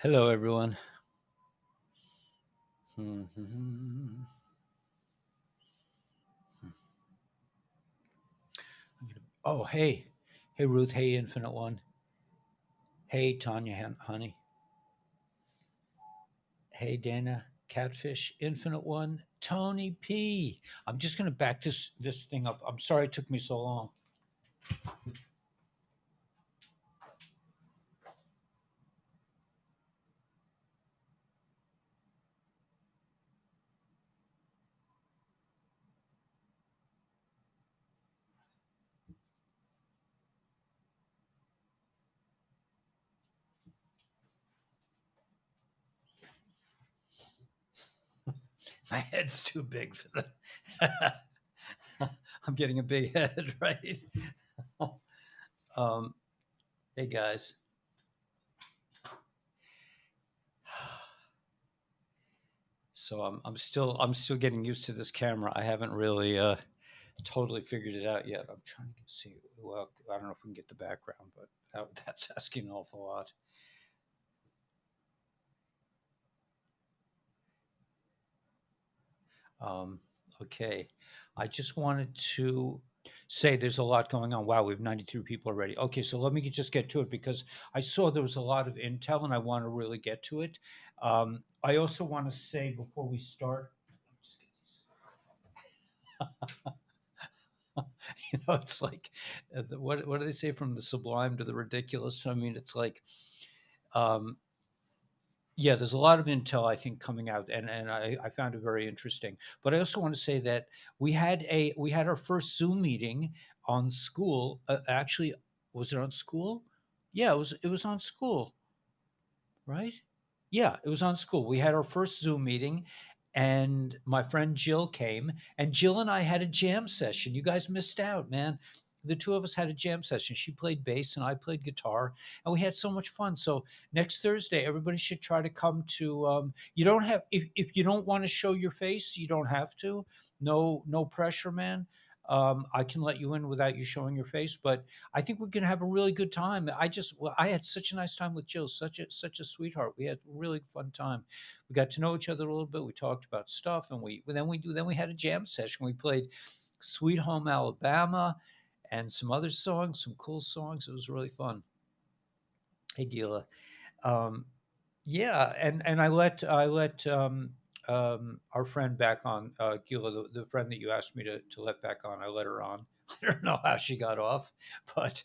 Hello, everyone. Mhm. Oh, hey. Hey, Ruth. Hey, Infinite One. Hey, Tanya, honey. Hey, Dana, Catfish, Infinite One, Tony P. I'm just going to back this thing up. I'm sorry it took me so long. My head's too big for the. I'm getting a big head, right? um, hey, guys. So I'm still getting used to this camera. I haven't really totally figured it out yet. I'm trying to see. Well, I don't know if we can get the background, but that's asking an awful lot. Um, okay, I just wanted to say there's a lot going on. Wow, we have 92 people already. Okay, so let me just get to it because I saw there was a lot of intel and I want to really get to it. I also want to say before we start, it's like, what do they say, from the sublime to the ridiculous? I mean, it's like, um, yeah, there's a lot of intel I think coming out, and I found it very interesting. But I also want to say that we had our first Zoom meeting on school. Actually, was it on school? Yeah, it was on school, right? Yeah, it was on school. We had our first Zoom meeting, and my friend Jill came, and Jill and I had a jam session. You guys missed out, man. The two of us had a jam session. She played bass and I played guitar, and we had so much fun. So next Thursday, everybody should try to come to. You don't have if you don't want to show your face, you don't have to. No pressure, man. I can let you in without you showing your face, but I think we're gonna have a really good time. I had such a nice time with Jill, such a sweetheart. We had a really fun time. We got to know each other a little bit. We talked about stuff, and we had a jam session. We played "Sweet Home Alabama" and some other songs, some cool songs. It was really fun. Hey, Gila. Um, yeah, and I let our friend back on, Gila, the friend that you asked me to let back on. I let her on. I don't know how she got off, but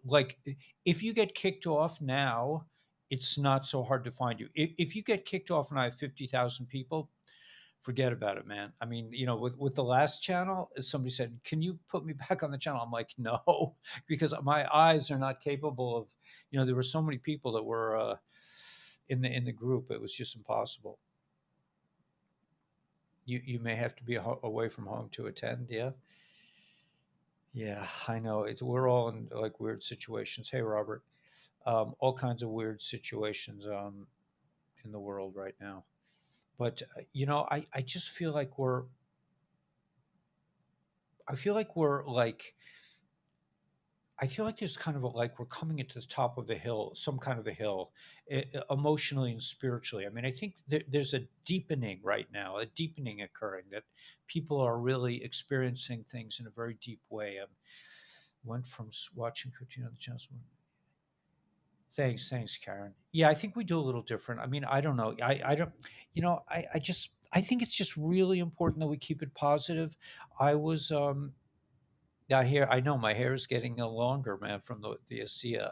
like, if you get kicked off now, it's not so hard to find you. If you get kicked off and I have 50,000 people, forget about it, man. I mean, with the last channel, somebody said, "Can you put me back on the channel?" I'm like, "No," because my eyes are not capable of. There were so many people that were in the group. It was just impossible. You may have to be away from home to attend. Yeah, yeah, I know. We're all in like weird situations. Hey, Robert, all kinds of weird situations in the world right now. But I just feel like I feel like there's kind of like we're coming into the top of a hill, some kind of a hill, emotionally and spiritually. I mean, I think there's a deepening right now, a deepening occurring, that people are really experiencing things in a very deep way. Went from watching 15 other channels. Thanks, Karen. Yeah, I think we do a little different. I mean, I don't know. I don't, I think it's just really important that we keep it positive. I was, I know my hair is getting longer, man, from the ASEA.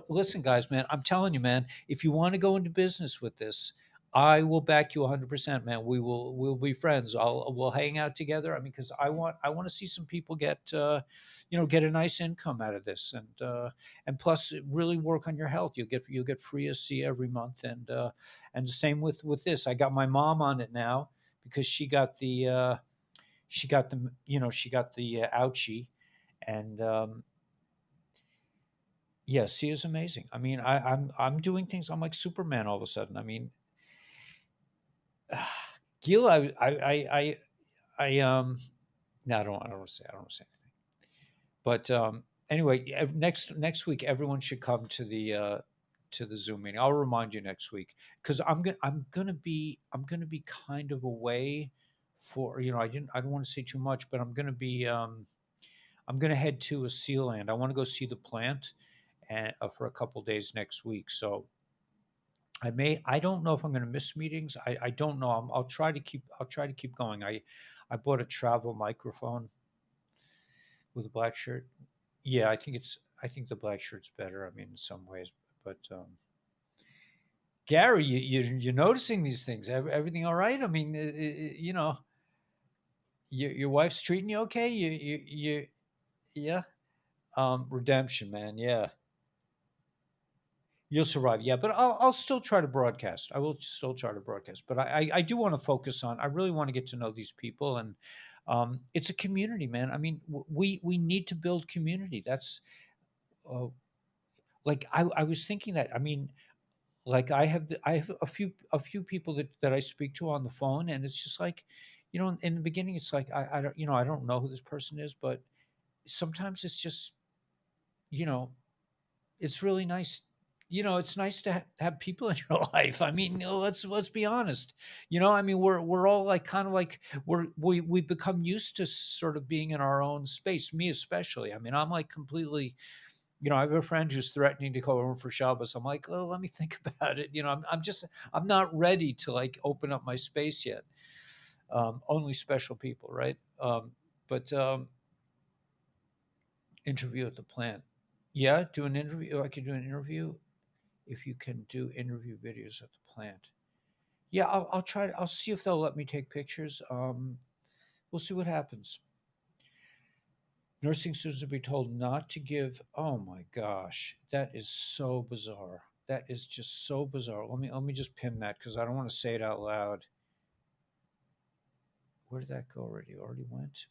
Listen, guys, man, I'm telling you, man, if you want to go into business with this, I will back you 100%, man. We'll be friends. We'll hang out together. I mean, because I want to see some people get a nice income out of this, and plus really work on your health. You'll get free ASEA every month, and the same with this. I got my mom on it now because she got the ouchie, and yeah, C is amazing. I mean, I'm doing things. I'm like Superman all of a sudden. I mean, Gil, I no, I don't want to say, anything. But anyway, next week everyone should come to the to the Zoom meeting. I'll remind you next week because I'm gonna be kind of away for I don't want to say too much, but I'm gonna head to a sea land. I want to go see the plant and for a couple days next week. So I don't know if I'm going to miss meetings. I don't know. I'll try to keep going. I bought a travel microphone with a black shirt. Yeah, I think the black shirt's better. I mean, in some ways, but Gary, you're noticing these things. Everything all right? I mean, your wife's treating you okay. Yeah. Redemption, man. Yeah, you'll survive. Yeah, but I'll still try to broadcast. I will still try to broadcast, but I do want to focus on. I really want to get to know these people, and it's a community, man. I mean, we need to build community. That's uh, like I was thinking that. I mean, like I have a few people that I speak to on the phone, and it's just like, in the beginning, it's like I don't know who this person is, but sometimes it's just you know it's really nice. It's nice to have people in your life. I mean, let's be honest. I mean, we're all like kind of like we become used to sort of being in our own space. Me especially. I mean, I'm like completely. I have a friend who's threatening to come over for Shabbos. I'm like, oh, let me think about it. I'm not ready to like open up my space yet. Only special people, right? But interview at the plant. Yeah, do an interview. I could do an interview if you can do interview videos at the plant. Yeah, I'll try. I'll see if they'll let me take pictures. We'll see what happens. Nursing students will be told not to give. Oh my gosh, that is so bizarre. That is just so bizarre. Let me just pin that because I don't want to say it out loud. Where did that go already? Already went.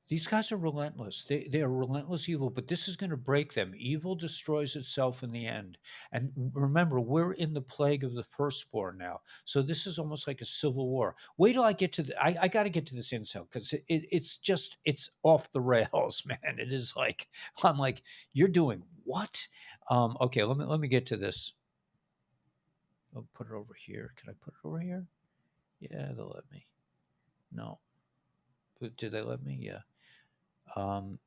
These guys are relentless. They are relentless evil, but this is going to break them. Evil destroys itself in the end. And remember, we're in the plague of the firstborn now. So this is almost like a civil war. Wait till I get to I got to get to this incel because it's off the rails, man. It is like I'm like you're doing what? Okay, let me get to this. I'll put it over here. Can I put it over here? Yeah, they'll let me. No, but did they let me? Yeah. Um,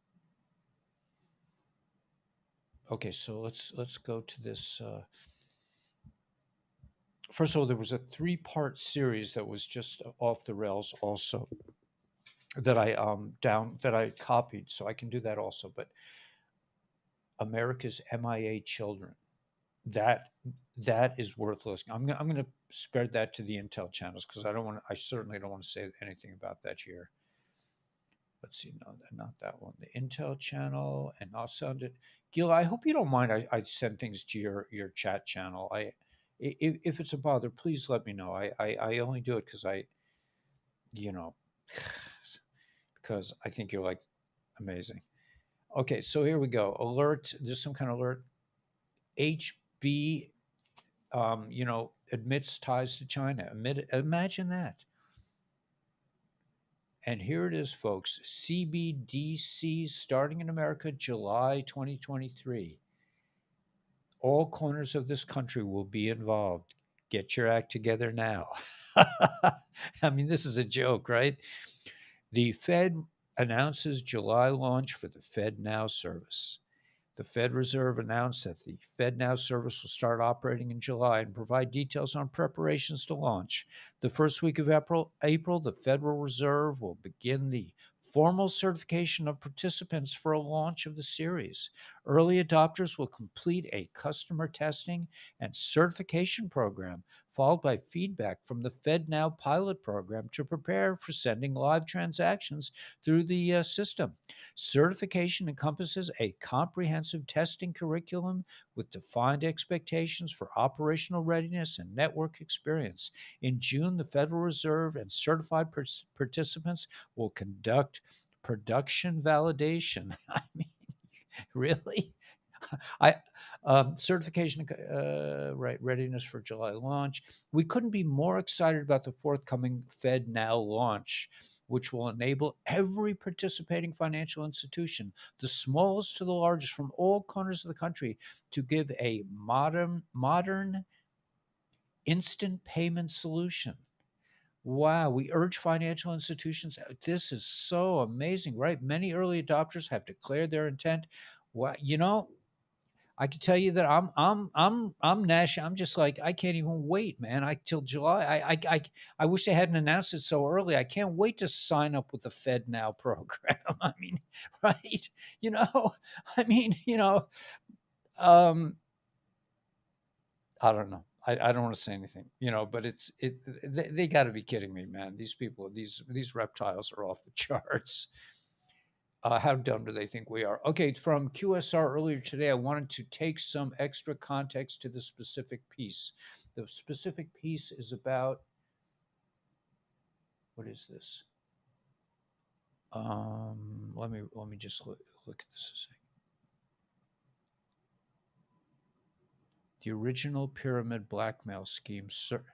Okay, so let's go to this. First of all, there was a three-part series that was just off the rails, also that I copied, so I can do that also. But America's MIA children, that that is worth listening. I'm gonna spread that to the Intel channels because I certainly don't want to say anything about that here. Let's see, no, not that one. The Intel channel, and I'll send it. Gil, I hope you don't mind. I send things to your chat channel. If it's a bother, please let me know. I only do it because you know, because I think you're like amazing. Okay, so here we go. Alert. There's some kind of alert. HB, admits ties to China. Imagine that. And here it is, folks. CBDC starting in America July 2023. All corners of this country will be involved. Get your act together now. I mean, this is a joke, right? The Fed announces July launch for the Fed Now service. The Fed Reserve announced that the Fed Now service will start operating in July and provide details on preparations to launch. The first week of April, the Federal Reserve will begin the formal certification of participants for a launch of the series. Early adopters will complete a customer testing and certification program, followed by feedback from the Fed Now pilot program to prepare for sending live transactions through the system. Certification encompasses a comprehensive testing curriculum with defined expectations for operational readiness and network experience. In June, the Federal Reserve and certified participants will conduct production validation. I mean, really? I certification, right, readiness for July launch. We couldn't be more excited about the forthcoming Fed Now launch, which will enable every participating financial institution, the smallest to the largest, from all corners of the country, to give a modern instant payment solution. Wow, we urge financial institutions. This is so amazing, right? Many early adopters have declared their intent. Well, I can tell you that I'm Nash. I'm just like, I can't even wait, man. I till July. I wish they hadn't announced it so early. I can't wait to sign up with the Fed Now program. I mean, right? You know, I mean, um, I don't know. I don't want to say anything, but they got to be kidding me, man. These people, these reptiles are off the charts. How dumb do they think we are? Okay, from QSR earlier today, I wanted to take some extra context to the specific piece. The specific piece is about, what is this? Let me just look at this a second. The original pyramid blackmail scheme, sir.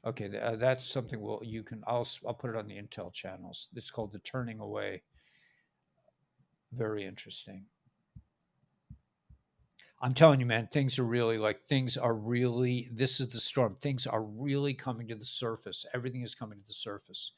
Okay, that's something. Well, you can. I'll put it on the Intel channels. It's called the Turning Away. Very interesting. I'm telling you, man, things are really. This is the storm. Things are really coming to the surface. Everything is coming to the surface.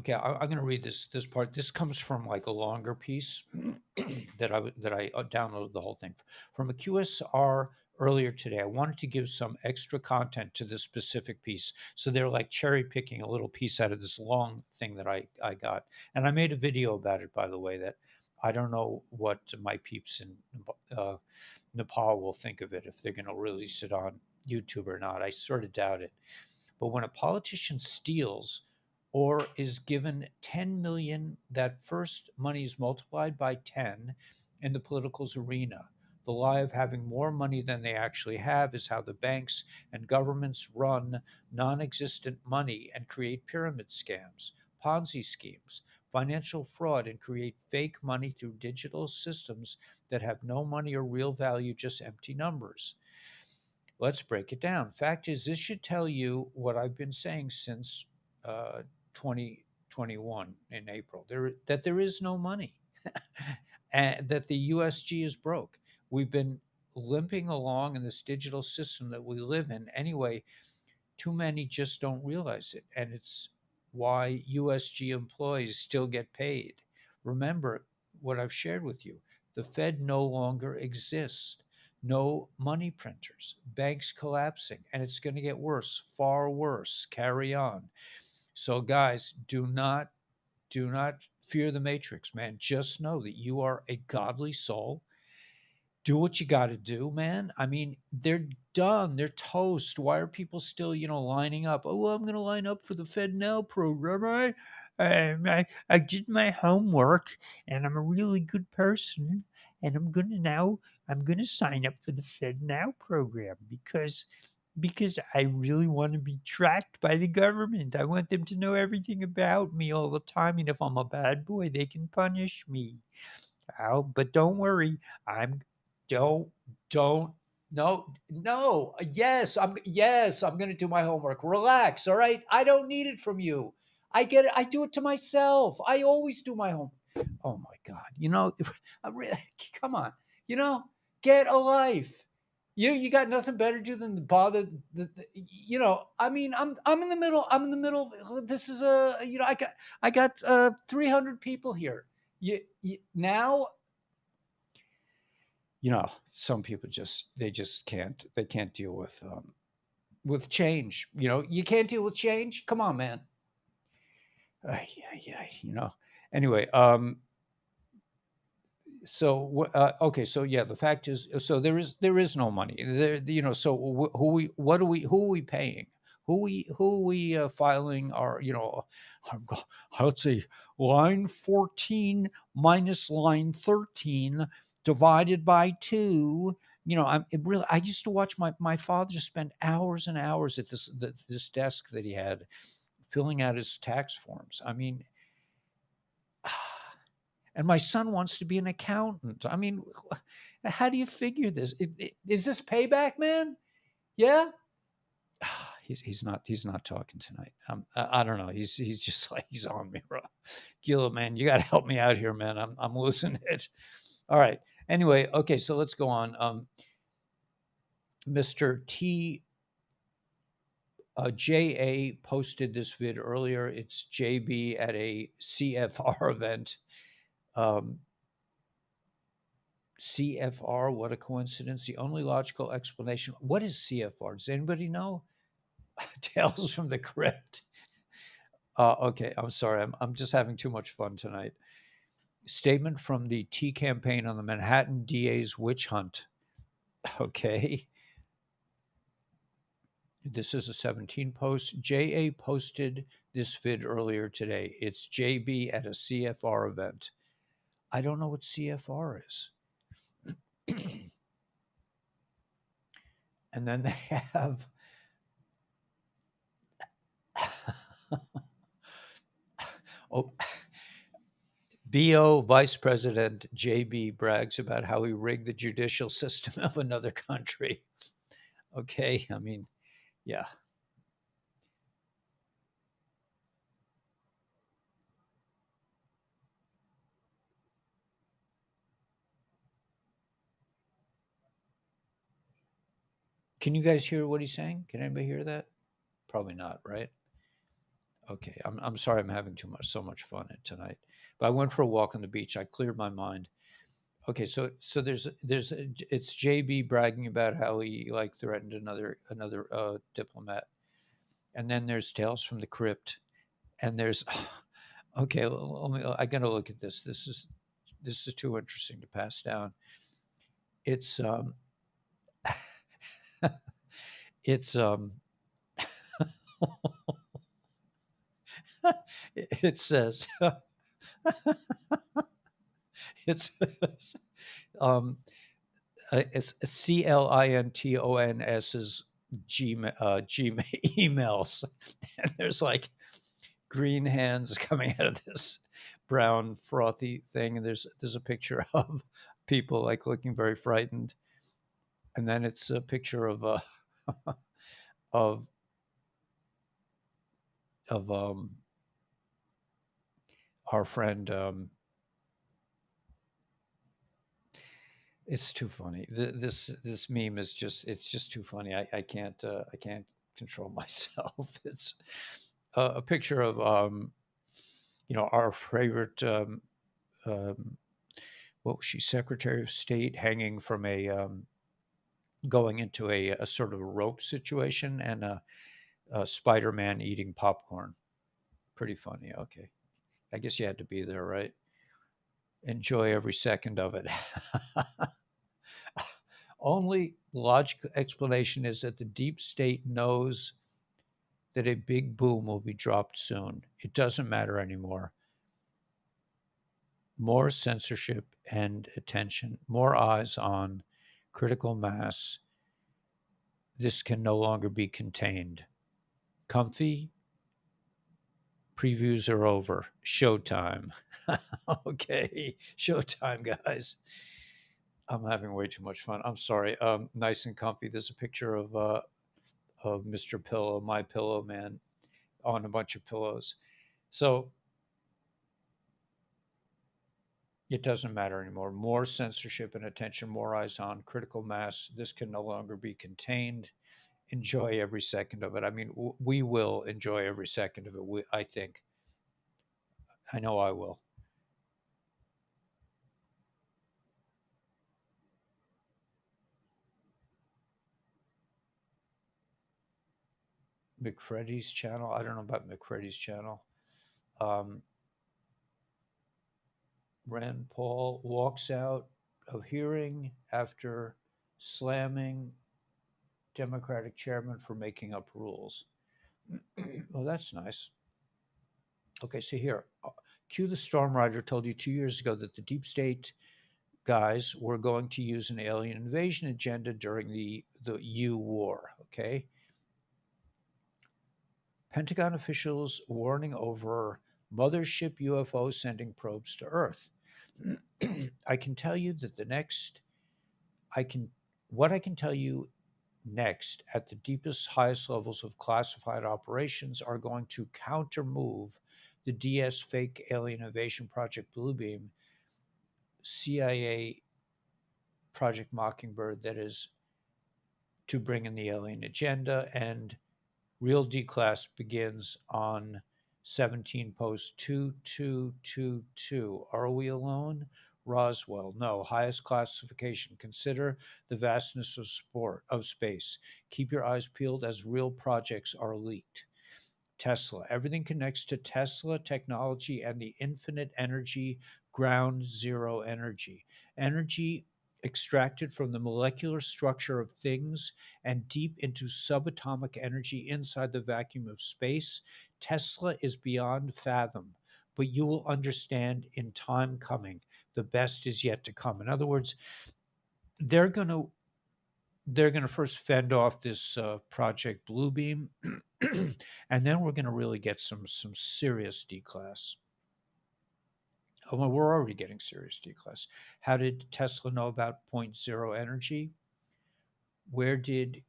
Okay, I'm going to read this part. This comes from like a longer piece that I downloaded the whole thing from a QSR earlier today. I wanted to give some extra content to this specific piece, so they're like cherry picking a little piece out of this long thing that I got, and I made a video about it, by the way. That I don't know what my peeps in uh, Nepal will think of it, if they're going to release it on YouTube or not. I sort of doubt it. But when a politician steals or is given 10 million, that first money is multiplied by 10 in the political arena. The lie of having more money than they actually have is how the banks and governments run non existent money and create pyramid scams, Ponzi schemes, financial fraud, and create fake money through digital systems that have no money or real value, just empty numbers. Let's break it down. Fact is, this should tell you what I've been saying since 2021 in April. That there is no money, and that the USG is broke. We've been limping along in this digital system that we live in anyway. Too many just don't realize it, and it's why USG employees still get paid. Remember what I've shared with you. The Fed no longer exists. No money printers, banks collapsing, and it's going to get worse, far worse. Carry on. So, guys, do not fear the matrix, man. Just know that you are a godly soul. Do what you got to do, man. I mean, they're done. They're toast. Why are people still, lining up? Oh, well, I'm going to line up for the Fed Now program. I did my homework, and I'm a really good person, and I'm gonna sign up for the Fed Now program because I really want to be tracked by the government. I want them to know everything about me all the time, and if I'm a bad boy, they can punish me. Oh, but don't worry. I'm don't don't no no yes, I'm going to do my homework. Relax, all right? I don't need it from you. I get it. I do it to myself. I always do my homework. Oh my god. I really, come on. You know, get a life. You got nothing better to do than to bother I mean, I'm in the middle. I'm in the middle. This is I got 300 people here. Now, some people just can't deal with change. You can't deal with change. Come on, man. Yeah. Anyway, okay, so yeah, the fact is, so there is no money there. So who are we paying? who we filing our, let's see, line 14 minus line 13 divided by 2. I used to watch my father spend hours and hours at this desk that he had filling out his tax forms. I mean, and my son wants to be an accountant. I mean, how do you figure this? Is this payback, man? Yeah. He's not talking tonight. I don't know. He's just like he's on me, bro. Gila, man, you got to help me out here, man. I'm losing it. All right. Anyway, okay, so let's go on. Mr. T. JA posted this vid earlier. It's JB at a CFR event. CFR, what a coincidence. The only logical explanation. What is CFR? Does anybody know? Tales from the Crypt. Okay, I'm sorry. I'm just having too much fun tonight. Statement from the T campaign on the Manhattan DA's witch hunt. Okay. This is a 17 post. JA posted this vid earlier today. It's JB at a CFR event. I don't know what CFR is. And then they have BO Vice President JB brags about how he rigged the judicial system of another country. Okay, I mean, yeah. Can you guys hear what he's saying? Can anybody hear that? Probably not, right? Okay, I'm sorry I'm having so much fun tonight. But I went for a walk on the beach. I cleared my mind. Okay, so it's JB bragging about how he like threatened another diplomat, and then there's Tales from the Crypt, and there's okay. I gotta look at this. This is too interesting to pass down. It's it's it says it says it's CLINTONS's Gmail emails, and there's like green hands coming out of this brown frothy thing, and there's a picture of people like looking very frightened, and then it's a picture of of our friend. It's too funny. This meme is just too funny. I can't control myself. It's a picture of our favorite what was she, Secretary of State, hanging from going into a sort of a rope situation, and a Spider-Man eating popcorn. Pretty funny. Okay, I guess you had to be there, right? Enjoy every second of it. Only logical explanation is that the deep state knows that a big boom will be dropped soon. It doesn't matter anymore. More censorship and attention, more eyes on critical mass. This can no longer be contained. Comfy? Previews are over. Showtime. Okay, showtime, guys. I'm having way too much fun. I'm sorry. Nice and comfy. There's a picture of Mr. Pillow, my pillow man, on a bunch of pillows. So it doesn't matter anymore. More censorship and attention, more eyes on critical mass. This can no longer be contained. Enjoy every second of it. I mean, we will enjoy every second of it. I think. I know I will. McFreddy's channel. I don't know about McFreddy's channel. Rand Paul walks out of hearing after slamming Democratic chairman for making up rules. Oh, that's nice. Okay, so here, Q the Storm Rider told you 2 years ago that the deep state guys were going to use an alien invasion agenda during the U war. Okay, Pentagon officials warning over mothership UFO sending probes to Earth. I can tell you that the next I can what I can tell you next at the deepest, highest levels of classified operations are going to counter move the DS fake alien invasion project Bluebeam CIA Project Mockingbird that is to bring in the alien agenda, and real D class begins on 17 post 2222. Are we alone? Roswell, no. Highest classification. Consider the vastness of space. Keep your eyes peeled as real projects are leaked. Tesla. Everything connects to Tesla technology and the infinite energy, ground zero energy. Energy extracted from the molecular structure of things and deep into subatomic energy inside the vacuum of space. Tesla is beyond fathom, but you will understand in time coming. The best is yet to come. In other words, they're going to they're going to first fend off this Project Bluebeam, and then we're going to really get some serious D class. Oh, well, we're already getting serious D class. How did Tesla know about point zero energy? Where did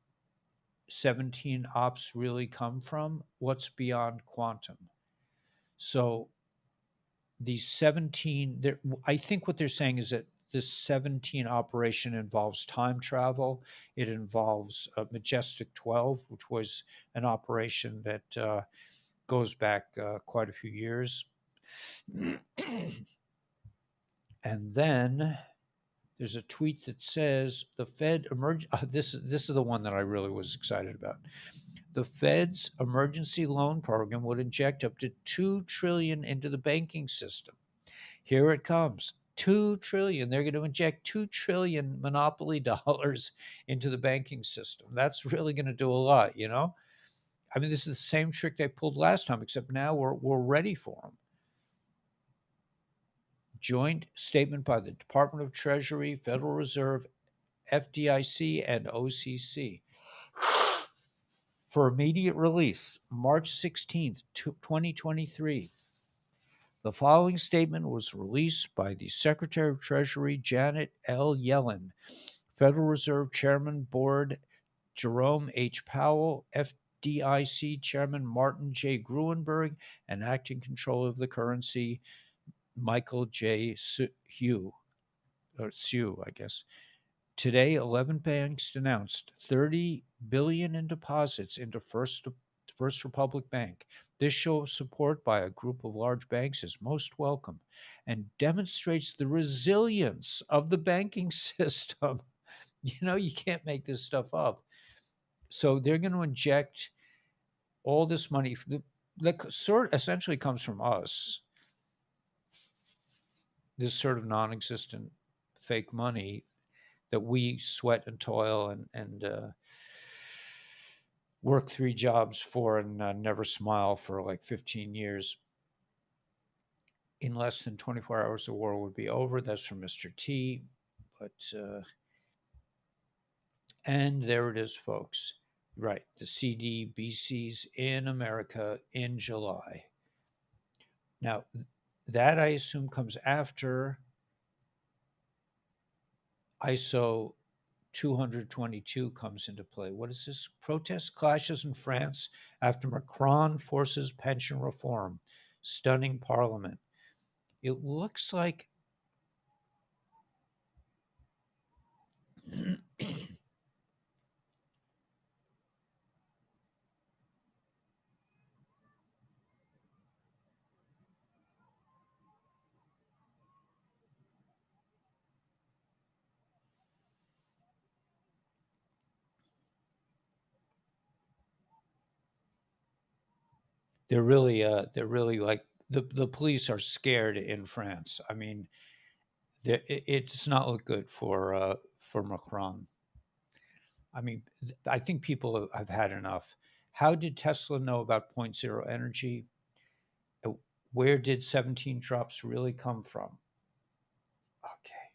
17 ops really come from? What's beyond quantum? So these 17, I think what they're saying is that this 17 operation involves time travel. It involves Majestic 12, which was an operation that goes back quite a few years. And then there's a tweet that says the Fed emerge. This is the one that I really was excited about. The Fed's emergency loan program would inject up to 2 trillion into the banking system. Here it comes. 2 trillion. They're going to inject 2 trillion monopoly dollars into the banking system. That's really going to do a lot, you know? I mean, this is the same trick they pulled last time, except now we're ready for them. Joint statement by the Department of Treasury, Federal Reserve, FDIC, and OCC. For immediate release, March 16th, 2023. The following statement was released by the Secretary of Treasury, Janet L. Yellen, Federal Reserve Chairman Board Jerome H. Powell, FDIC Chairman Martin J. Gruenberg, and Acting Controller of the Currency, Michael J. Hugh, or Sue, I guess. Today, 11 banks announced 30 billion in deposits into First Republic Bank. This show of support by a group of large banks is most welcome and demonstrates the resilience of the banking system. You know, you can't make this stuff up. So they're going to inject all this money that sort essentially comes from us. This sort of non-existent fake money that we sweat and toil and work 3 jobs for and never smile for like 15 years. In less than 24 hours, the war would be over. That's from Mr. T. But, and there it is, folks. Right. The CDBCs in America in July. Now, that I assume comes after ISO 222 comes into play. What is this? Protest clashes in France after Macron forces pension reform, stunning parliament. It looks like they're really like the police are scared in France. I mean, it's not look good for Macron. I mean, I think people have had enough. How did Tesla know about point zero energy? Uh, Where did 17 drops really come from? Okay.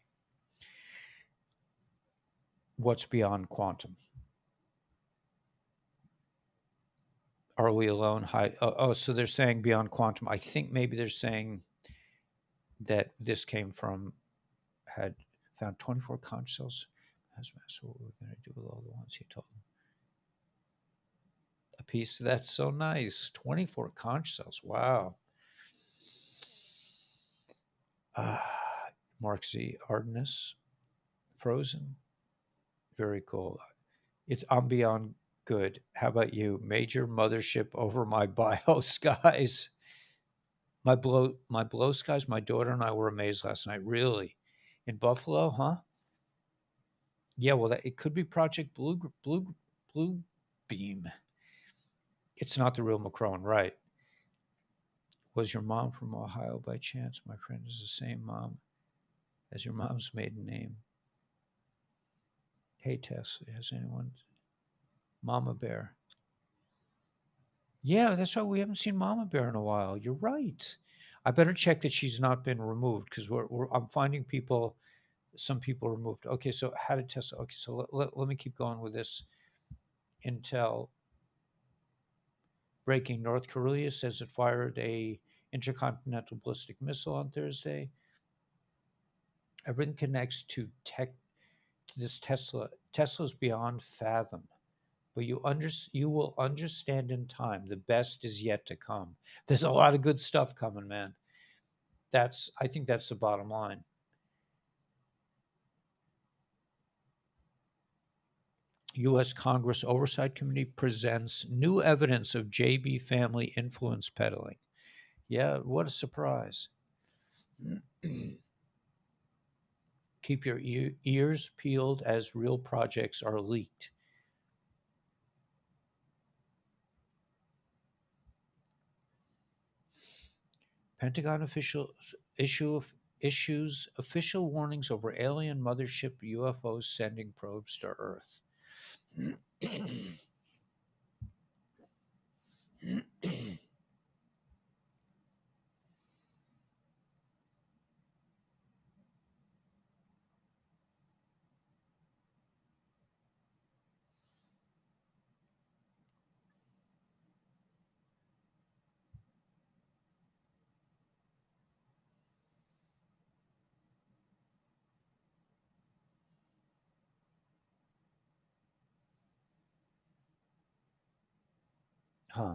What's beyond quantum? Are we alone? Hi. So they're saying beyond quantum. I think maybe they're saying that this came from, had found 24 conch cells. So what we're going to do with all the ones he told them. A piece. That's so nice. 24 conch cells. Wow. Mark Z. Ardenus. Frozen. Very cool. I'm beyond good. How about you? Major mothership over my bio skies. My blow skies. My daughter and I were amazed last night. Really, in Buffalo, huh? Yeah. Well, it could be Project Blue Beam. It's not the real Macron, right? Was your mom from Ohio by chance? My friend is the same mom as your mom's maiden name. Hey, Tess, has anyone? Mama Bear. Yeah, that's why we haven't seen Mama Bear in a while. You're right. I better check that she's not been removed because I'm finding people, some people removed. Okay, so how did Tesla? Okay, so let me keep going with this. Intel breaking: North Korea says it fired a intercontinental ballistic missile on Thursday. Everything connects to tech. To this Tesla. Tesla's beyond fathom, but you will understand in time. The best is yet to come. There's a lot of good stuff coming, man. I think that's the bottom line. U.S. Congress Oversight Committee presents new evidence of JB family influence peddling. Yeah, what a surprise. Keep your ears peeled as real projects are leaked. Pentagon issues official warnings over alien mothership UFOs sending probes to Earth.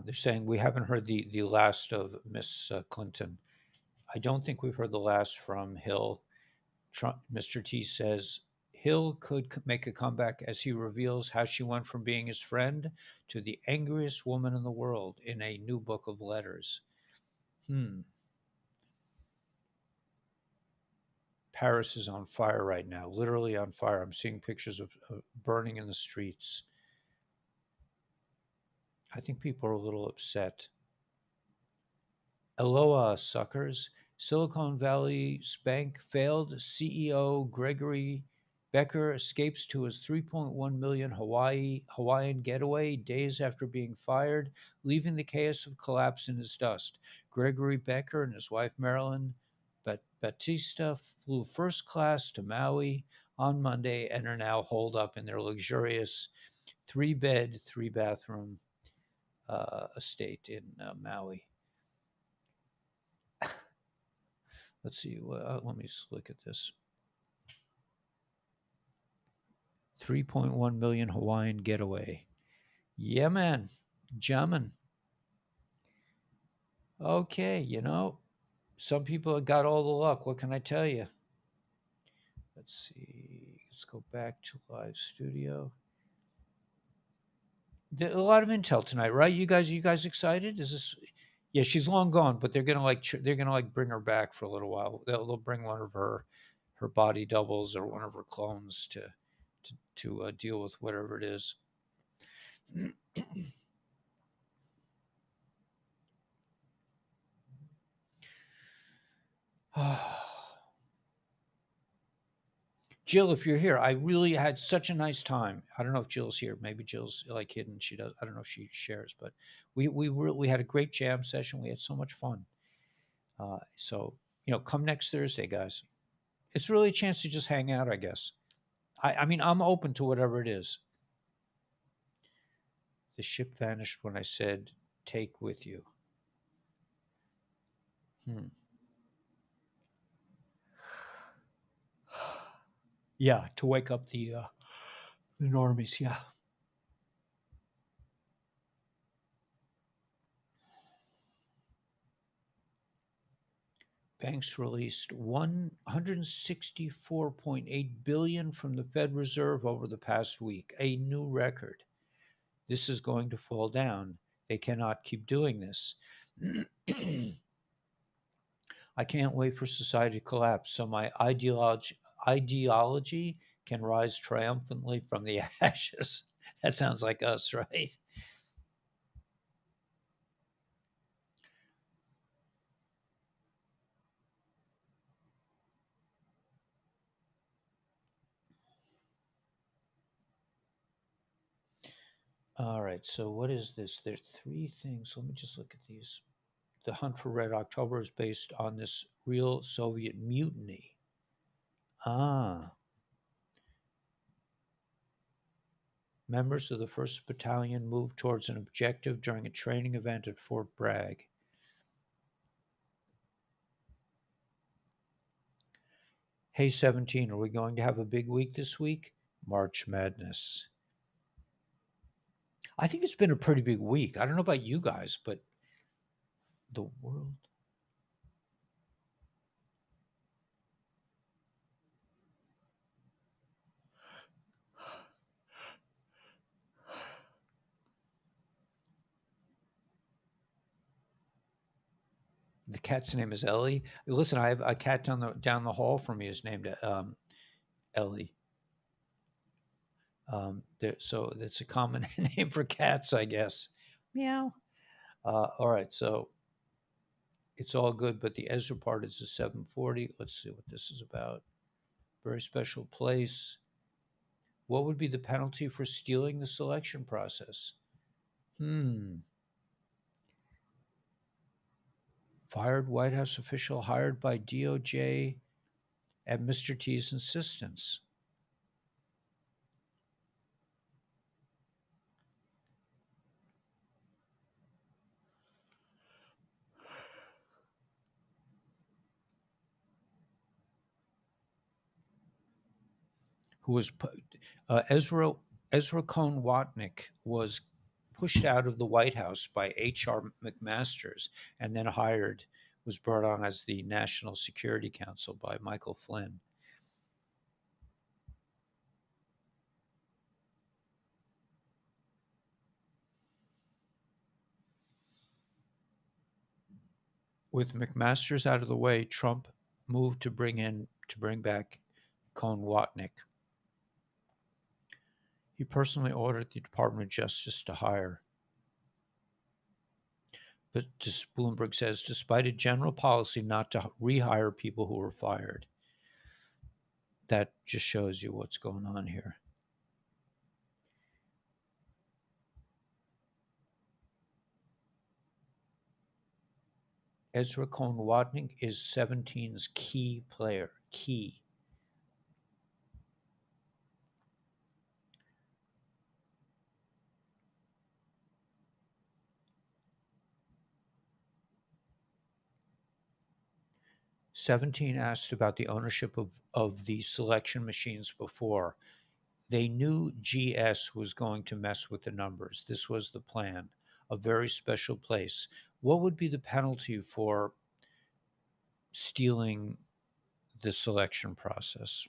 They're saying we haven't heard the last of Miss Clinton. I don't think we've heard the last from Hill. Mr. T says Hill could make a comeback as he reveals how she went from being his friend to the angriest woman in the world in a new book of letters. Paris is on fire right now, literally on fire. I'm seeing pictures of burning in the streets. I think people are a little upset. Aloha, suckers. Silicon Valley's bank failed CEO Gregory Becker escapes to his 3.1 million Hawaiian getaway days after being fired, leaving the chaos of collapse in his dust. Gregory Becker and his wife Marilyn Batista flew first class to Maui on Monday and are now holed up in their luxurious 3-bed, 3-bathroom estate in Maui. Let's see. Let me just look at this. 3.1 million Hawaiian getaway. Yeah, man. Jamming. Okay, some people have got all the luck. What can I tell you? Let's see. Let's go back to live studio. A lot of intel tonight, right? You guys excited? Is this? Yeah, she's long gone, but they're gonna bring her back for a little while. They'll bring one of her body doubles or one of her clones to deal with whatever it is. Jill, if you're here, I really had such a nice time. I don't know if Jill's here. Maybe Jill's like hidden. She does. I don't know if she shares, but we had a great jam session. We had so much fun. So come next Thursday, guys. It's really a chance to just hang out, I guess. I mean, I'm open to whatever it is. The ship vanished when I said, "Take with you." Hmm. Yeah, to wake up the normies. Yeah. Banks released 164.8 billion from the Fed Reserve over the past week, a new record. This is going to fall down. They cannot keep doing this. I can't wait for society to collapse so my ideology can rise triumphantly from the ashes. That sounds like us, right? All right. So what is this? There's three things. Let me just look at these. The hunt for Red October is based on this real Soviet mutiny. Ah, members of the 1st Battalion moved towards an objective during a training event at Fort Bragg. Hey, 17, are we going to have a big week this week? March Madness. I think it's been a pretty big week. I don't know about you guys, but the world. The cat's name is Ellie. Listen, I have a cat down the hall from me is named Ellie. So it's a common name for cats, I guess. Meow. All right, so it's all good, but the Ezra part is a 740. Let's see what this is about. Very special place. What would be the penalty for stealing the selection process? Fired White House official hired by DOJ at Mr. T's insistence. Who was Ezra Cohn Watnick was pushed out of the White House by H.R. McMaster's and then was brought on as the National Security Counsel by Michael Flynn. With McMaster's out of the way, Trump moved to bring back Cohn Watnick. He personally ordered the Department of Justice to hire. But Bloomberg says, despite a general policy not to rehire people who were fired. That just shows you what's going on here. Ezra Cohn Watnick is 17's key player. Key. '17 asked about the ownership of the selection machines before. They knew GS was going to mess with the numbers. This was the plan. A very special place. What would be the penalty for stealing the selection process?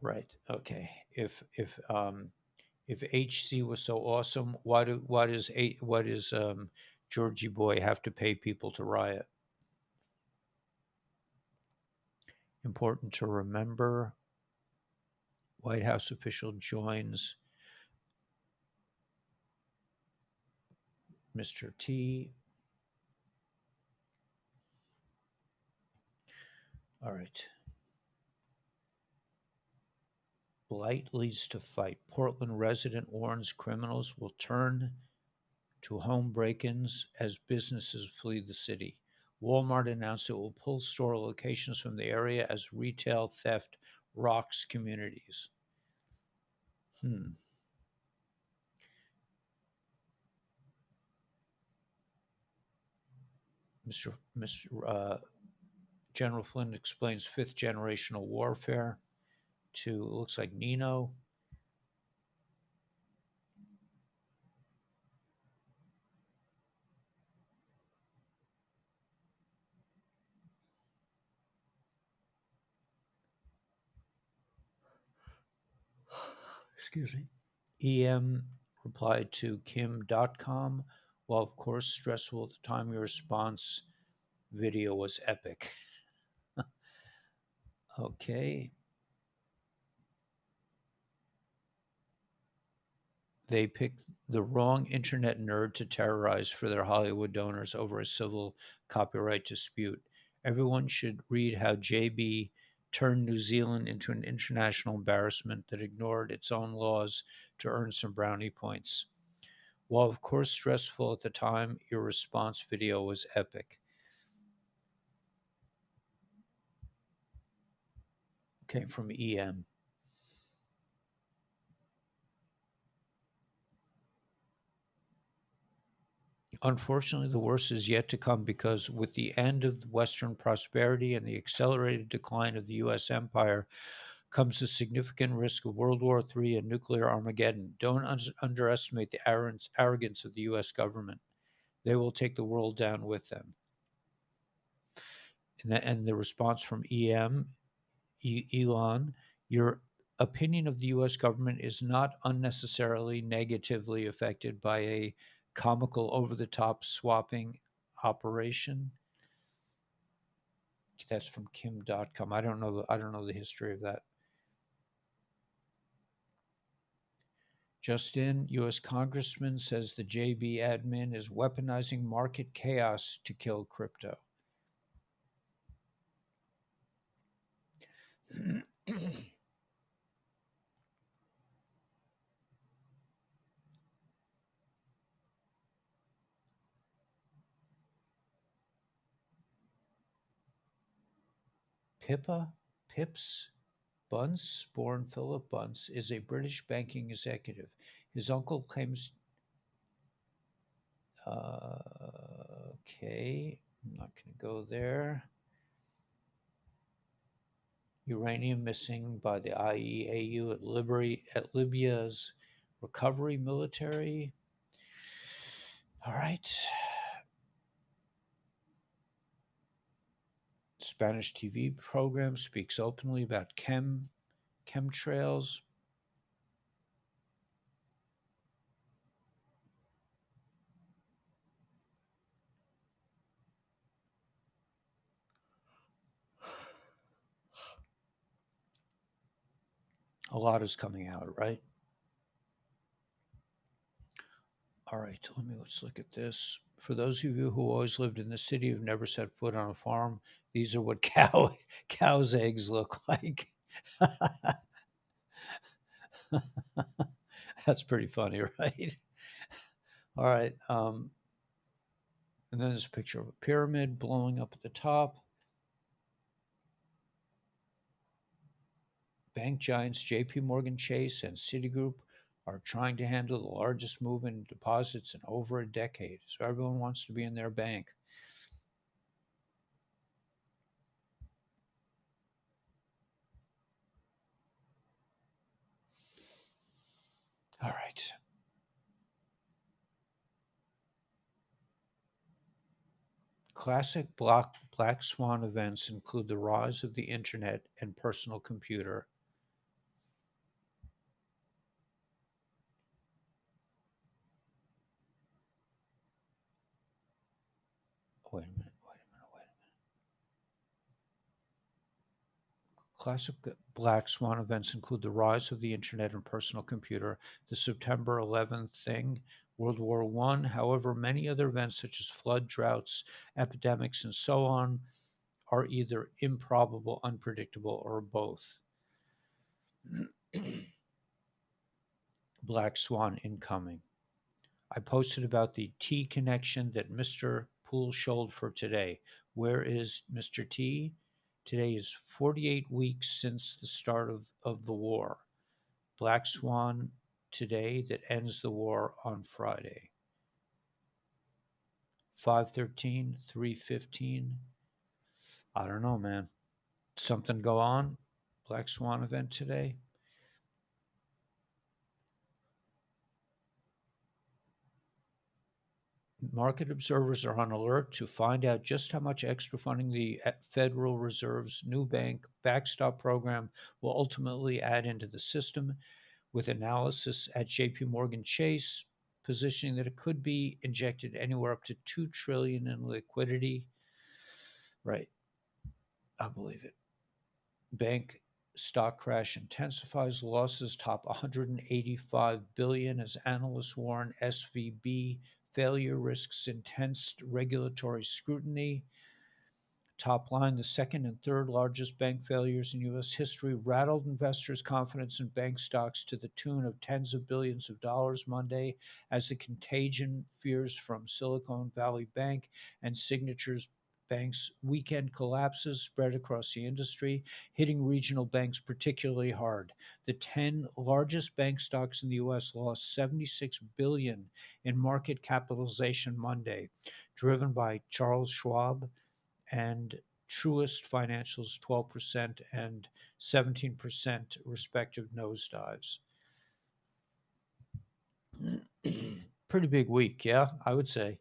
Right. Okay. If HC was so awesome, why does Georgie Boy have to pay people to riot? Important to remember. White House official joins Mr. T. All right. Blight leads to fight. Portland resident warns criminals will turn to home break-ins as businesses flee the city. Walmart announced it will pull store locations from the area as retail theft rocks communities. Mr. General Flynn explains fifth generational warfare to, it looks like, Nino. Excuse me. EM replied to Kim.com, while of course stressful at the time, your response video was epic. Okay. They picked the wrong internet nerd to terrorize for their Hollywood donors over a civil copyright dispute. Everyone should read how JB turned New Zealand into an international embarrassment that ignored its own laws to earn some brownie points. While of course stressful at the time, your response video was epic. Came from EM. Unfortunately, the worst is yet to come because with the end of Western prosperity and the accelerated decline of the U.S. empire comes the significant risk of World War III and nuclear Armageddon. Don't underestimate the arrogance of the U.S. government. They will take the world down with them. And the response from Elon, your opinion of the U.S. government is not unnecessarily negatively affected by a comical over-the-top swapping operation. That's from Kim.com. I don't know the history of that. Just in, U.S. Congressman says the JB admin is weaponizing market chaos to kill crypto. Pips Bunce, born Philip Bunce, is a British banking executive. His uncle claims. Okay, I'm not going to go there. Uranium missing by the IEAU at Libya's recovery military. All right. Spanish TV program speaks openly about chemtrails. A lot is coming out, right? All right, let's look at this. For those of you who always lived in the city who've never set foot on a farm, these are what cow's eggs look like. That's pretty funny, right? All right. And then there's a picture of a pyramid blowing up at the top. Bank giants JP Morgan Chase and Citigroup are trying to handle the largest movement in deposits in over a decade. So everyone wants to be in their bank. All right. Classic black swan events include the rise of the internet and personal computer. Wait a minute. Classic black swan events include the rise of the internet and personal computer, the September 11th thing, World War I. However, many other events such as flood, droughts, epidemics, and so on are either improbable, unpredictable, or both. Black Swan incoming. I posted about the T connection that Mr. Poole showed for today. Where is Mr. T? Today is 48 weeks since the start of the war. Black Swan today that ends the war on Friday. 513, 315. I don't know, man. Something go on? Black Swan event today? Market observers are on alert to find out just how much extra funding the Federal Reserve's new bank backstop program will ultimately add into the system, with analysis at JP Morgan Chase positioning that it could be injected anywhere up to 2 trillion in liquidity. Right. I believe it. Bank stock crash intensifies, losses top 185 billion as analysts warn SVB failure risks intense regulatory scrutiny. Top line, the second and third largest bank failures in U.S. history rattled investors' confidence in bank stocks to the tune of tens of billions of dollars Monday as the contagion fears from Silicon Valley Bank and Signature's Bank's weekend collapses spread across the industry, hitting regional banks particularly hard. The 10 largest bank stocks in the U.S. lost 76 billion in market capitalization Monday, driven by Charles Schwab and Truist Financial's 12% and 17% respective nosedives. Pretty big week, yeah, I would say.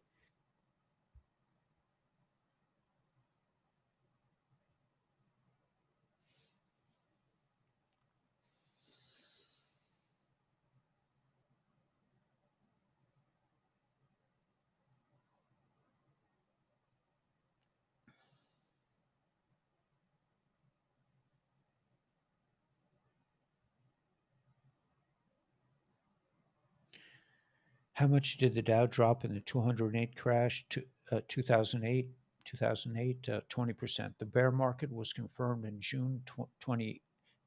How much did the Dow drop in the 208 crash to 2008? 20%. The bear market was confirmed in June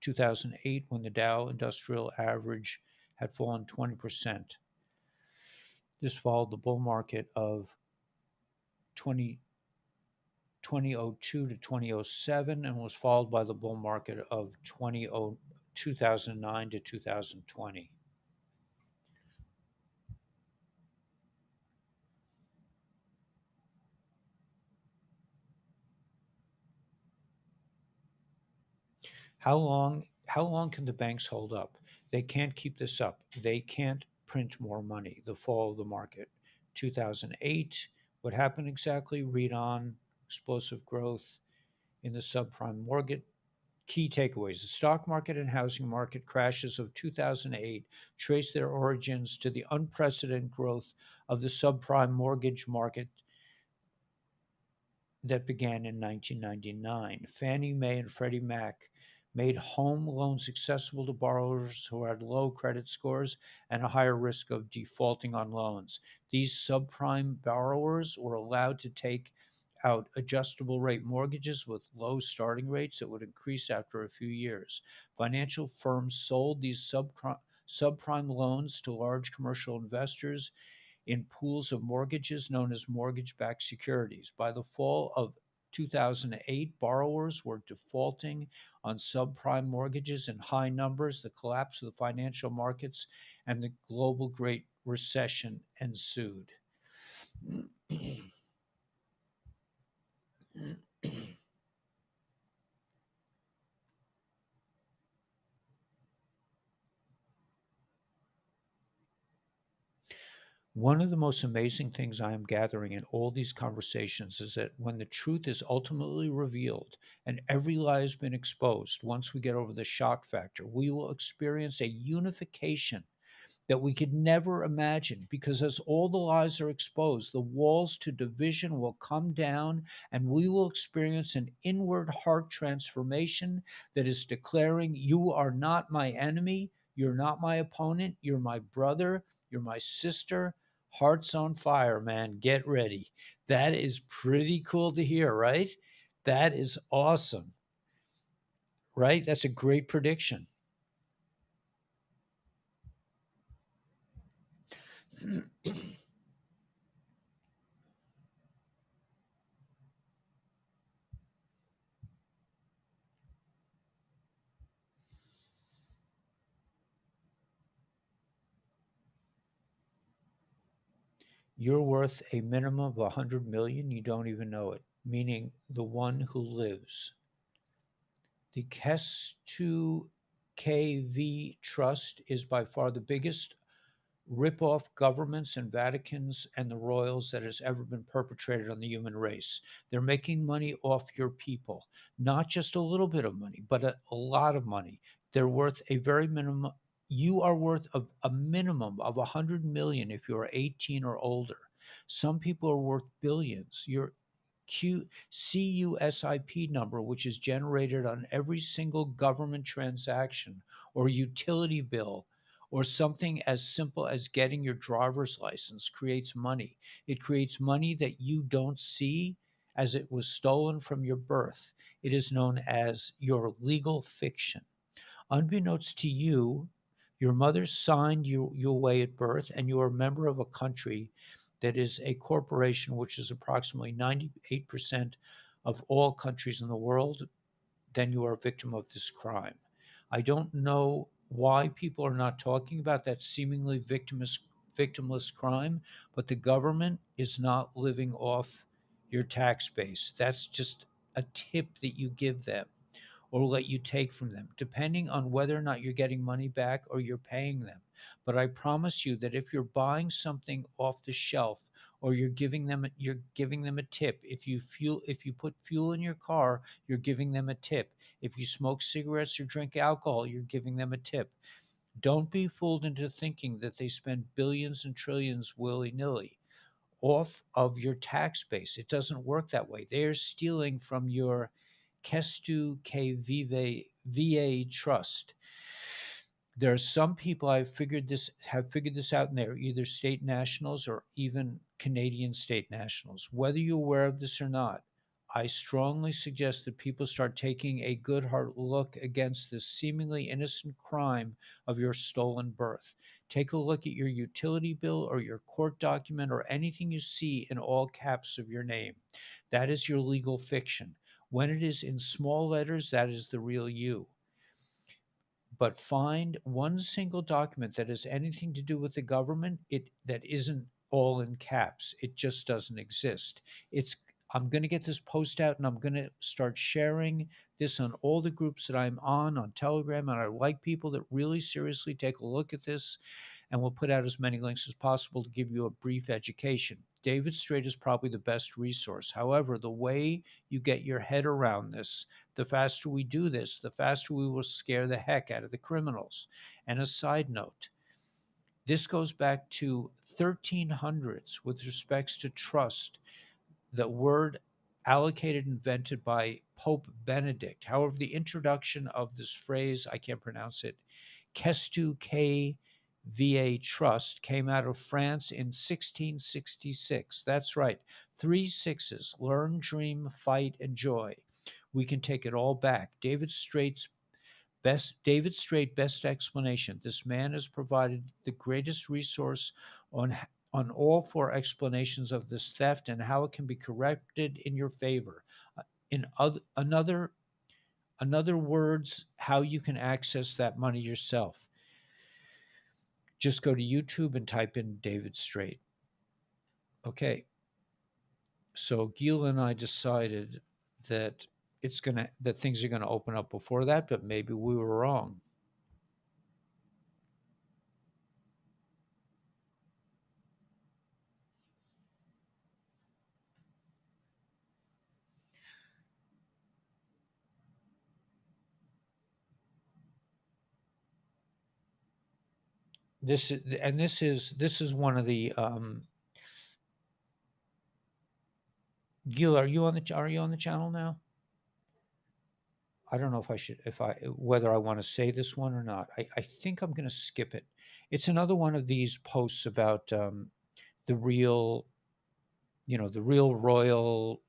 2008 when the Dow Industrial Average had fallen 20%. This followed the bull market of 20, 2002 to 2007 and was followed by the bull market of 2009 to 2020. How long can the banks hold up? They can't keep this up. They can't print more money. The fall of the market. 2008, what happened exactly? Read on. Explosive growth in the subprime mortgage. Key takeaways: the stock market and housing market crashes of 2008 trace their origins to the unprecedented growth of the subprime mortgage market that began in 1999. Fannie Mae and Freddie Mac made home loans accessible to borrowers who had low credit scores and a higher risk of defaulting on loans. These subprime borrowers were allowed to take out adjustable rate mortgages with low starting rates that would increase after a few years. Financial firms sold these subprime loans to large commercial investors in pools of mortgages known as mortgage backed securities. By the fall of 2008, borrowers were defaulting on subprime mortgages in high numbers. The collapse of the financial markets and the global Great Recession ensued. One of the most amazing things I am gathering in all these conversations is that when the truth is ultimately revealed and every lie has been exposed, once we get over the shock factor, we will experience a unification that we could never imagine because as all the lies are exposed, the walls to division will come down and we will experience an inward heart transformation that is declaring, you are not my enemy, you're not my opponent, you're my brother, you're my sister. Hearts on fire, man. Get ready. That is pretty cool to hear, right? That is awesome, right? That's a great prediction. You're worth a minimum of 100 million. You don't even know it, meaning the one who lives. The Kestu KV Trust is by far the biggest rip-off governments and Vaticans and the royals that has ever been perpetrated on the human race. They're making money off your people, not just a little bit of money, but a lot of money. They're worth a very minimum. You are worth a minimum of 100 million if you're 18 or older. Some people are worth billions. Your CUSIP number, which is generated on every single government transaction or utility bill or something as simple as getting your driver's license, creates money. It creates money that you don't see as it was stolen from your birth. It is known as your legal fiction. Unbeknownst to you, your mother signed you away at birth, and you are a member of a country that is a corporation, which is approximately 98% of all countries in the world. Then you are a victim of this crime. I don't know why people are not talking about that seemingly victimless crime, but the government is not living off your tax base. That's just a tip that you give them or let you take from them, depending on whether or not you're getting money back or you're paying them. But I promise you that if you're buying something off the shelf or you're giving them a tip. If you put fuel in your car, you're giving them a tip. If you smoke cigarettes or drink alcohol, you're giving them a tip. Don't be fooled into thinking that they spend billions and trillions willy-nilly off of your tax base. It doesn't work that way. They are stealing from your Kestu KVA trust. There are some people have figured this out, and they're either state nationals or even Canadian state nationals. Whether you're aware of this or not, I strongly suggest that people start taking a good hard look against this seemingly innocent crime of your stolen birth. Take a look at your utility bill or your court document or anything you see in all caps of your name. That is your legal fiction. When it is in small letters, that is the real you. But find one single document that has anything to do with the government, that isn't all in caps. It just doesn't exist. It's I'm going to get this post out, and I'm going to start sharing this on all the groups that I'm on Telegram, and I like people that really seriously take a look at this, and we'll put out as many links as possible to give you a brief education. David Straight is probably the best resource. However, the way you get your head around this, the faster we do this, the faster we will scare the heck out of the criminals. And a side note, this goes back to 1300s with respects to trust, the word allocated, invented by Pope Benedict. However, the introduction of this phrase, I can't pronounce it, Kestu KVA Trust, came out of France in 1666. That's right, three sixes: learn, dream, fight, and joy. We can take it all back. David Straight best explanation. This man has provided the greatest resource on all four explanations of this theft and how it can be corrected in your favor. In another words, how you can access that money yourself. Just go to YouTube and type in David Straight. Okay. So Gil and I decided that things are gonna open up before that, but maybe we were wrong. This is one of the Gil, are you on the channel now? I don't know whether I want to say this one or not. I think I'm going to skip it. It's another one of these posts about the real, the real royal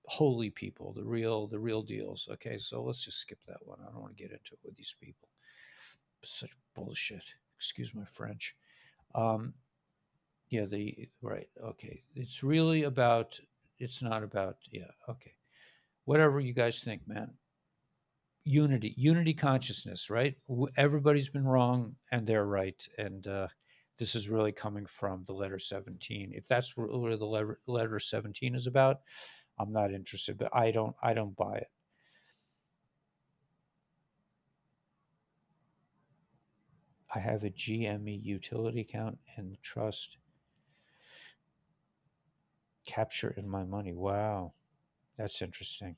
holy people, the real deals. Okay, so let's just skip that one. I don't want to get into it with these people. Such bullshit. Excuse my French. Um, yeah, the right. Okay, it's really about. It's not about. Yeah. Okay. Whatever you guys think, man. Unity consciousness, right? Everybody's been wrong and they're right, and this is really coming from the letter 17. If that's what the letter 17 is about, I'm not interested, but I don't buy it. I have a GME utility account and trust capture in my money. Wow, that's interesting.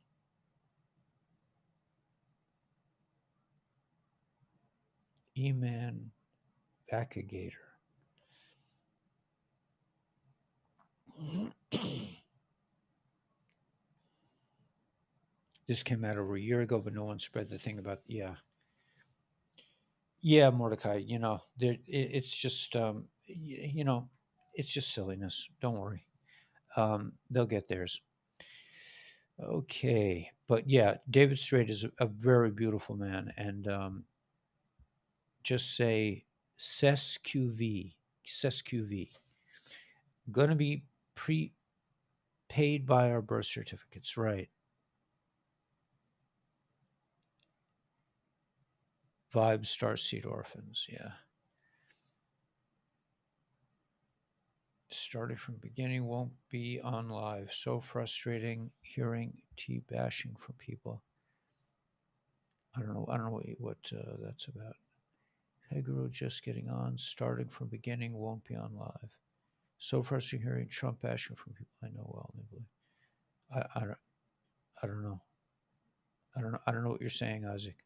E-man Bacagator. This came out over a year ago, but no one spread the thing about, yeah. Yeah, Mordecai, it's just, it's just silliness. Don't worry. They'll get theirs. Okay. But yeah, David Strait is a very beautiful man. And just say SESQV. Going to be paid by our birth certificates, right? Vibe Starseed Orphans, yeah. Starting from the beginning won't be on live. So frustrating hearing tea bashing from people. I don't know what that's about. Hey Guru, just getting on. Starting from beginning won't be on live. So frustrating hearing Trump bashing from people I know well. I don't know. I don't know what you're saying, Isaac.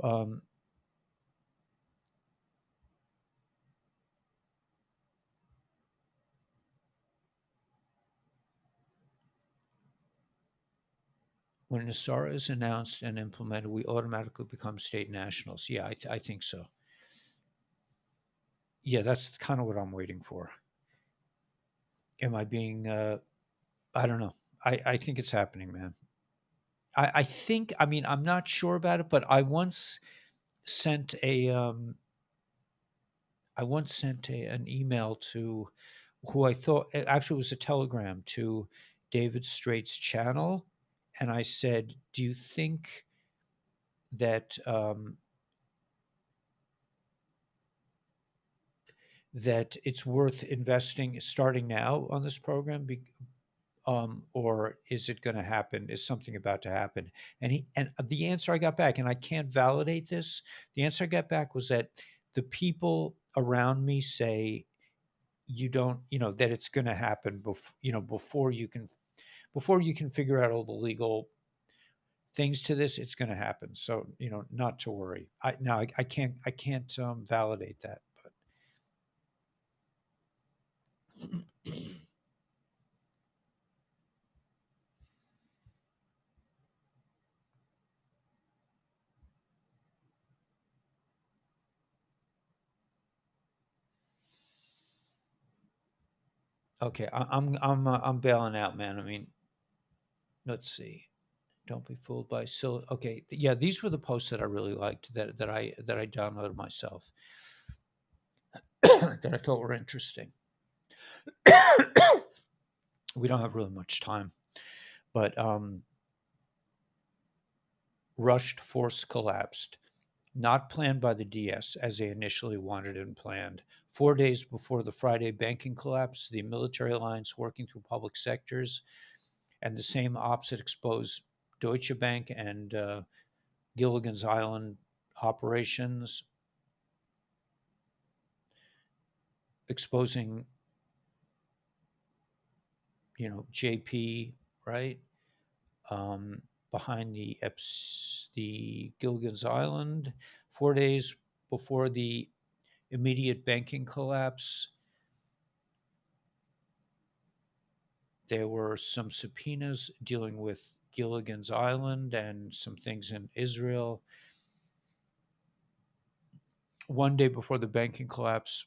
Um, when NASARA is announced and implemented, we automatically become state nationals. Yeah, I think so. Yeah, that's kind of what I'm waiting for. Am I being? I don't know. I think it's happening, man. I think. I mean, I'm not sure about it, but sent a. I once sent an email to who I thought it actually was a telegram to David Strait's channel, and I said, "Do you think that that it's worth investing starting now on this program? Or is it going to happen? Is something about to happen?" And the answer I got back, and I can't validate this. The answer I got back was that the people around me say you don't, that it's going to happen before you can figure out all the legal things to this. It's going to happen. So not to worry. I can't validate that, but. Okay, I'm bailing out, man. I mean, let's see. Don't be fooled by silly. Okay, yeah, these were the posts that I really liked that I downloaded myself that I thought were interesting. We don't have really much time, but rushed force collapsed, not planned by the DS as they initially wanted and planned. 4 days before the Friday banking collapse, the military alliance working through public sectors and the same opposite exposed Deutsche Bank and Gilligan's Island operations, exposing, JP, right? Um, behind the Gilligan's Island, 4 days before the immediate banking collapse, there were some subpoenas dealing with Gilligan's Island and some things in Israel. One day before the banking collapse,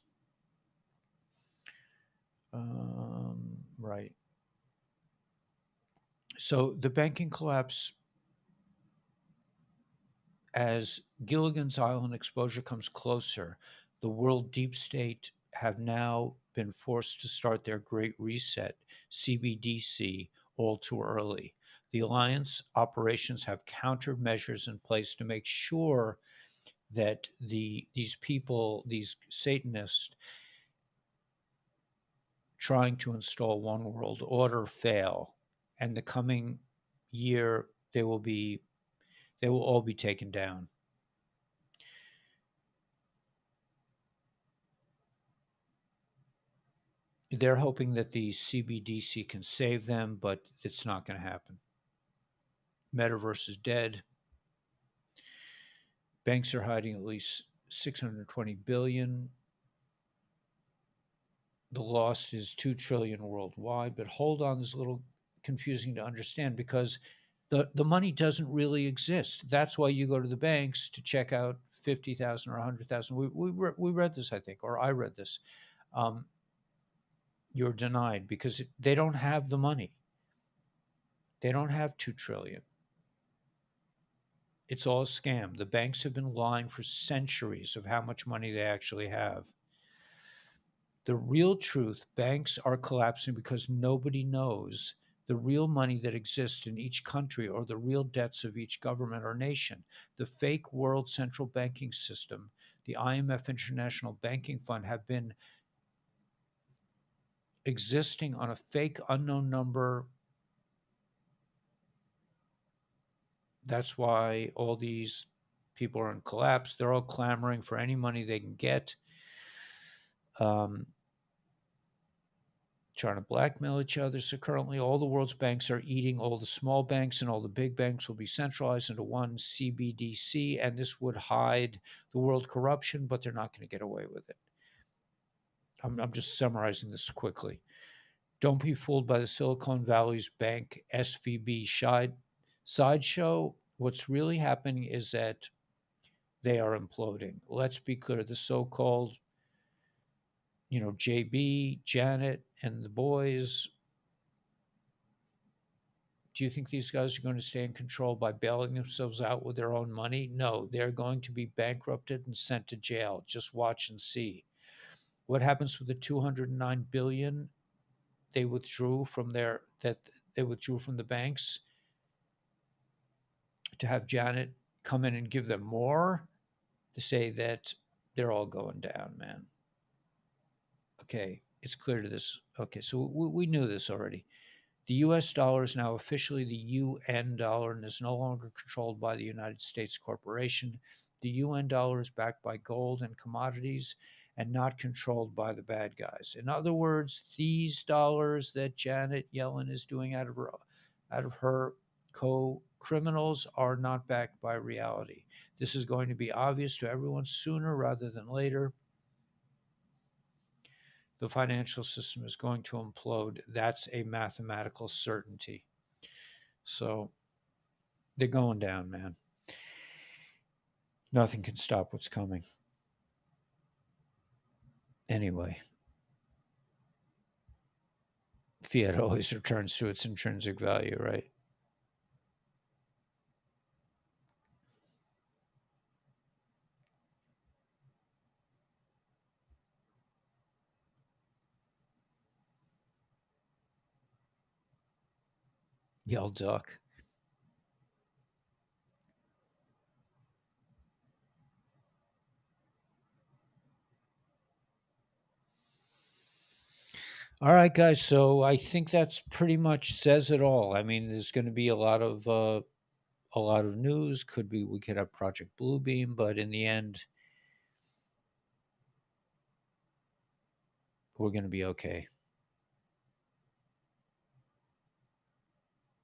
Right. So the banking collapse, as Gilligan's Island exposure comes closer, the world deep state have now been forced to start their Great Reset, CBDC, all too early. The alliance operations have countermeasures in place to make sure that these people, these Satanists trying to install one world order, fail. And the coming year they will all be taken down. They're hoping that the CBDC can save them, but it's not going to happen. Metaverse is dead. Banks are hiding at least 620 billion. The loss is 2 trillion worldwide, but hold on, this is a little confusing to understand because the money doesn't really exist. That's why you go to the banks to check out 50,000 or 100,000. We read this, I think, or I read this. Um, you're denied because they don't have the money. They don't have 2 trillion. It's all a scam. The banks have been lying for centuries of how much money they actually have. The real truth, banks are collapsing because nobody knows the real money that exists in each country or the real debts of each government or nation. The fake world central banking system, the IMF International Banking Fund, have been existing on a fake unknown number. That's why all these people are in collapse. They're all clamoring for any money they can get, um, trying to blackmail each other. So currently, all the world's banks are eating all the small banks, and all the big banks will be centralized into one CBDC. And this would hide the world corruption, but they're not going to get away with it. I'm just summarizing this quickly. Don't be fooled by the Silicon Valley's bank SVB sideshow. What's really happening is that they are imploding. Let's be clear. The so-called, JB, Janet, and the boys, do you think these guys are going to stay in control by bailing themselves out with their own money? No, they're going to be bankrupted and sent to jail. Just watch and see. What happens with the 209 billion they withdrew from the banks to have Janet come in and give them more, to say that they're all going down, man. Okay, it's clear to this. Okay, so we knew this already. The US dollar is now officially the UN dollar and is no longer controlled by the United States corporation. The UN dollar is backed by gold and commodities and not controlled by the bad guys. In other words, these dollars that Janet Yellen is doing out of her co-criminals are not backed by reality. This is going to be obvious to everyone sooner rather than later. The financial system is going to implode. That's a mathematical certainty. So they're going down, man. Nothing can stop what's coming. Anyway, fiat always returns to its intrinsic value, right? Yell duck. All right, guys. So I think that's pretty much says it all. I mean, there's going to be a lot of news. Could be we could have Project Bluebeam, but in the end, we're going to be okay.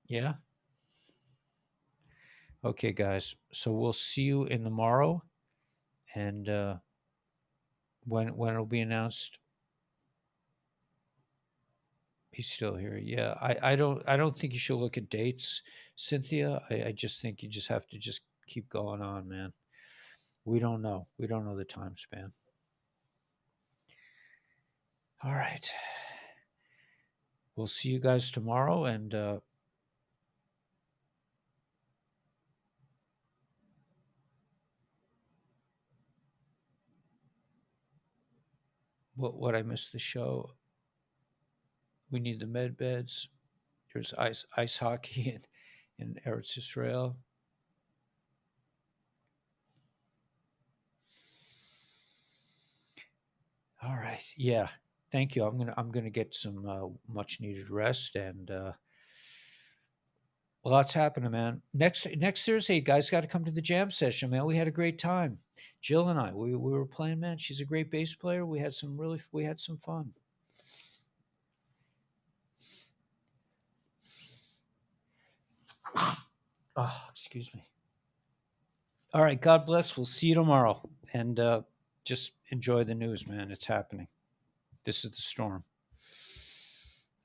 Yeah. Okay, guys. So we'll see you in the morrow, and when it'll be announced. He's still here. Yeah, I don't think you should look at dates, Cynthia. I just think you just have to just keep going on, man. We don't know. We don't know the time span. All right. we'll see you guys tomorrow. And what I missed the show. We need the med beds. There's ice hockey in Eretz Israel. All right. Yeah. Thank you. I'm gonna get some much needed rest, and lots happening, man. Next Thursday, you guys got to come to the jam session, man. We had a great time. Jill and I, we were playing, man. She's a great bass player. We had some fun. Oh, excuse me. All right. God bless. We'll see you tomorrow, and just enjoy the news, man. It's happening. This is the storm.